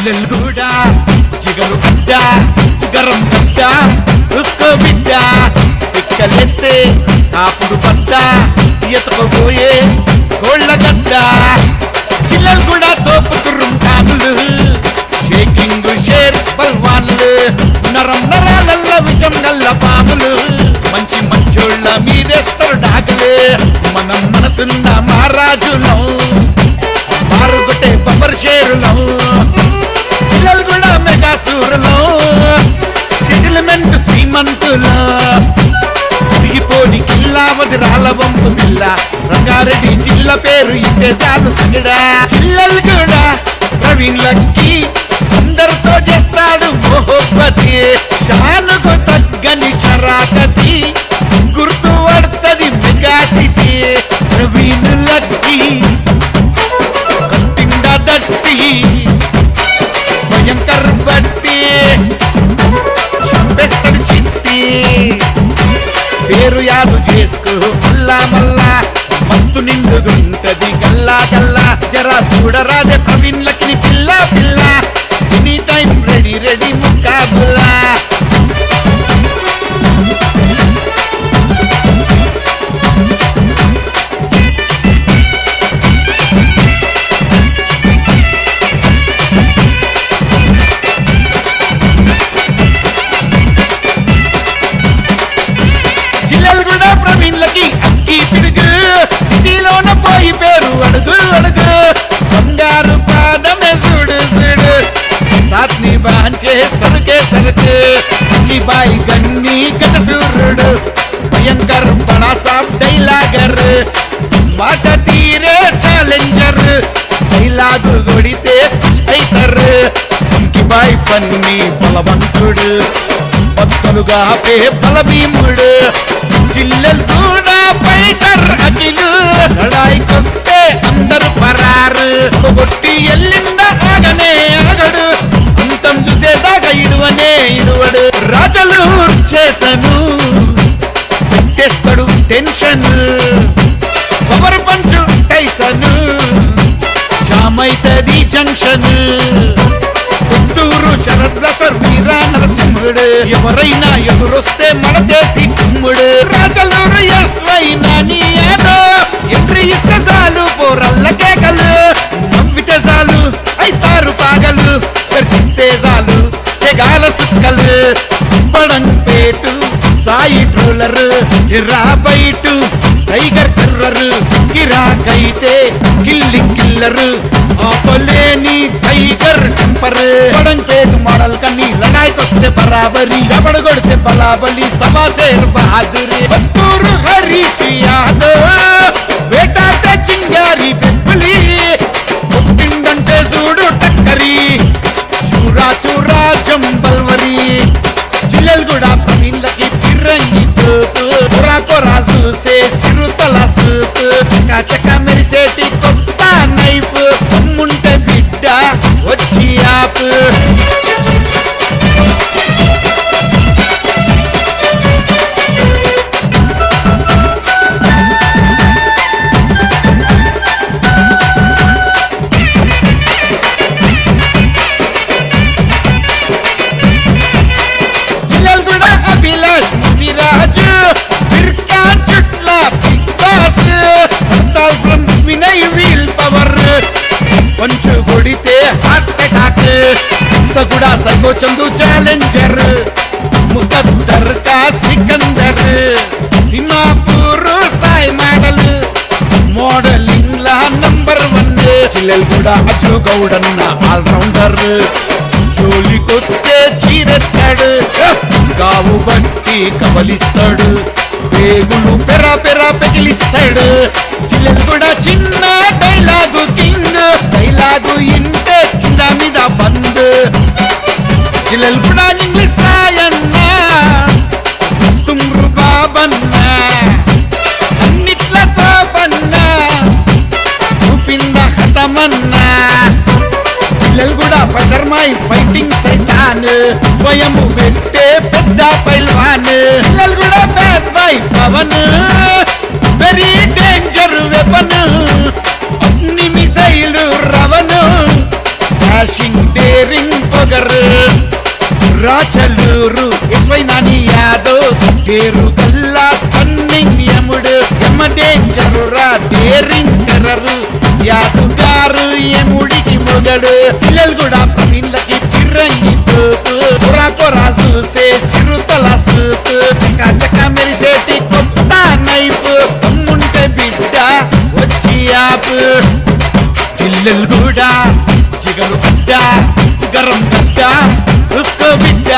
చిల్లెల్గూడ జిగలు గడ్డ గరం గడ్డ చూసుకో బిడ్డ పిక్కలేస్తే కాపుడు పడ్డ ఎతకపోయే కోళ్ళ గడ్డ చిల్లెల్గూడ తోపుతుర్రు కానులు షేకింగ్ షేర్ బల్వాన్లు నరం నరాలల్ల విషం గల్ల పాములు మంచి మంచోళ్ళ మీదేస్తారు డాకులు మనం మనసున్న మహారాజులం మారుగుటే బొబ్బర్ షేరులం పిల్లలు కూడా మెగాసూరులం సెటిల్మెంట్ శ్రీమంతులం తిరిగిపోని కిల్లా వదిరాల వంపు పిల్ల రంగారెడ్డి జిల్లా పేరు ఇంటే చాలు తగడా చిల్లలు కూడా ప్రవీణ్ లక్కీ అందరితో చేస్తాడు మొహబ్బతి షానుకు తగ్గని చరాకతి గుర్తు పడుతుంది మెగా సిటీ ప్రవీణ్ లక్కీ కట్టిండ దట్టి భయంకర్ బట్టి చంపేస్తాడు చిత్తి పేరు యాదు చేసుకో మల్లా మల్లా మస్తు నిండుగుంటది గల్లా గల్లా జరా చూడరాదే ప్రవీణ్ లక్కిని పిల్ల పిల్ల ఎనీ టైం రెడీ రెడీ ముకాబులా చిల్లెల్గూడ ప్రవీణ్ లకి అక్కి పిడుగు సిటీలోన పోయి పేరు అడుగు అడుగు బంగారు పాదమే చూడు చూడు సాత్ని బాంచే సరుకే సరుకు ఈ బాయి గన్ని గట సూర్యుడు భయంకర్ బడా సాబ్ డైలాగర్ మాట తీరే ఛాలెంజర్ డైలాగు కొడితే అయితర్ ఇంకి బాయ్ ఫన్నీ బలవంతుడు భక్తులుగా పే బలభీముడు చిల్లెలు కూడా ఫైటర్ అఖిలు లడాయికొస్తే అందరు పరారు కొట్టి ఎల్లిండ ఆగనే ఆగడు అంతం చూసేదాకా ఇడువనే ఇడువడు రాజలు చేతను పెట్టేస్తాడు టెన్షన్ పవర్ పంచు టైసన్ జామైతది జంక్షన్ పుత్తూరు శరద్రసర్ వీరా నరసింహుడు ఎవరైనా ఎదురొస్తే మన చేసి కుమ్ముడు రాజలూరు ఎస్వైనా నీయాదో ఎంట్రీ ఇస్తే చాలు పోరల్ల కేకలు నవ్వితే చాలు అయితారు పాగలు చర్చిస్తే చాలు తెగాల సుక్కలు పడంపేటు సాయి ట్రోలర్ జిరా బైటు టైగర్ కర్రరు గిరాకైతే కిల్లింగ్ కిల్లరు ఆపలేని టైగర్ టెంపర్ పడంచేటు మోడల్ కన్నీ లడాయికొస్తే బరాబరి ఎవడు కొడితే బలాబలి సమాసేర్ బహాదురి బత్తూరు హరీష్ యాదవ్ వేటాటే చింగారి బెబ్బలి పుట్టిందంటే చూడు టక్కరి చూరా చూరా జంబల్వరి చిల్లెల్గూడ ప్రవీణ్ లకి పిరంగి తోపు కొరా కొరా చూసే సిరుతల సూపు చక మెరిసేటి కొత్త నైఫ్ తమ్ముంటే బిడ్డ వచ్చి ఆపు చిల్లెల్గూడ అభిలాష్ ముదిరాజు బిర్కా చుట్ల big boss Vinay will power punch కొడితే హార్ట్ అటాక్ ఇంత కూడా సైకో చందు ఛాలెంజర్ ముకద్దర్ కా సికందర్ దిమాపూర్ సాయి మోడల్ మోడలింగ్ లా నంబర్ 1 చిల్లెల్గూడ అచ్చు గౌడన్న ఆల్ రౌండర్ జోలికొస్తే చీరెత్తాడు కావు బట్టి కబలిస్తాడు పేగులు పెరా పెరా పెగిలిస్తాడు చిల్లెల్గూడ చిన్న డైలాగు కింగ్ డైలాగు ఇంటే కింద మీద బంద్ చిల్లెల్గూడ ఇంగ్లీష్ రాయన్న తుమ్రు బాబన్న అన్నిట్లతో పన్న చూపింద హతమన్నా చిల్లెల్గూడ ఫైటర్మాయ్ ఫైటింగ్ సైతాన్ స్వయము పెట్టే పెద్ద పైల్వాన్ Chillelguda bad boy Pavan very danger weapon Agni missile రవన్ dashing daring Machaluru SY Nani Yadav పేరు గల్లా స్టన్నింగ్ యముడు యమ డేంజర్ రా డేరింగ్ టెర్రర్ యాదవ్ గారు యముడికి మొగడు పిల్లలు కూడా ప్రవీణ్లకి పిరంగి తోపు కొరా కొరా చూసే చిరుతల సూపు చక మెరిసేటి కొత్త నైపు తమ్ముంటే బిడ్డ వచ్చి ఆపు పిల్లలు కూడా జిగలు బిడ్డ గరం బిడ్డ చూసుకో బిడ్డ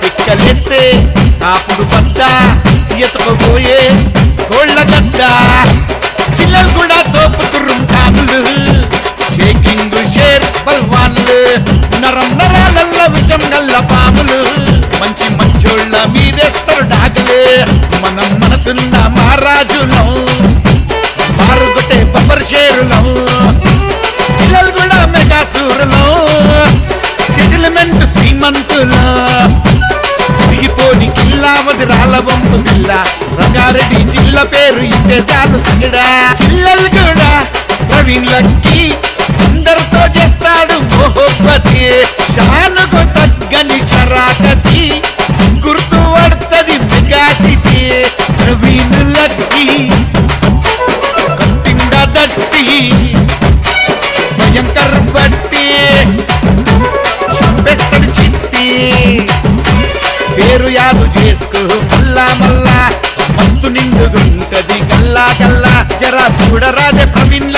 పిక్కలేస్తే ఆపుడు పడ్డ ఎతకపోయే కోళ్ళ గడ్డ పిల్లలు కూడా తోపుతురు కానులు షేకింగ్ షేర్ బల్వాన్లు నరం నరాలల్ల విషం గల్ల పాములు మంచి మంచోళ్ళ మీదేస్తారు డాగులు మనం మనసున్న మహారాజులం మారుగొట్టే బబ్బర్ షేరులం పిల్లలు కూడా మెగా సూరులం సెటిల్మెంట్ శ్రీమంతులం తిరిగిపోని కిల్లా వదిరాల వంపు జిల్లా రంగారెడ్డి జిల్లా పేరు ఇంటే చాలు తగడా చిల్లలు కూడా ప్రవీణ్ లక్కి అందరితో చేస్తాడు మొహబ్బతి షానుకు తగ్గని చరాకతి గుర్తు పడుతుంది మెగా సిటీ ప్రవీణ్ లక్కి కట్టిండ దట్టి భయంకర్ బట్టి చంపేస్తాడు చిట్టి పేరు యాదు చేసుకో మల్లా మల్లా మస్తు నిండుగుంటది గల్లా గల్లా జరా చూడరాజే ప్రవీణ్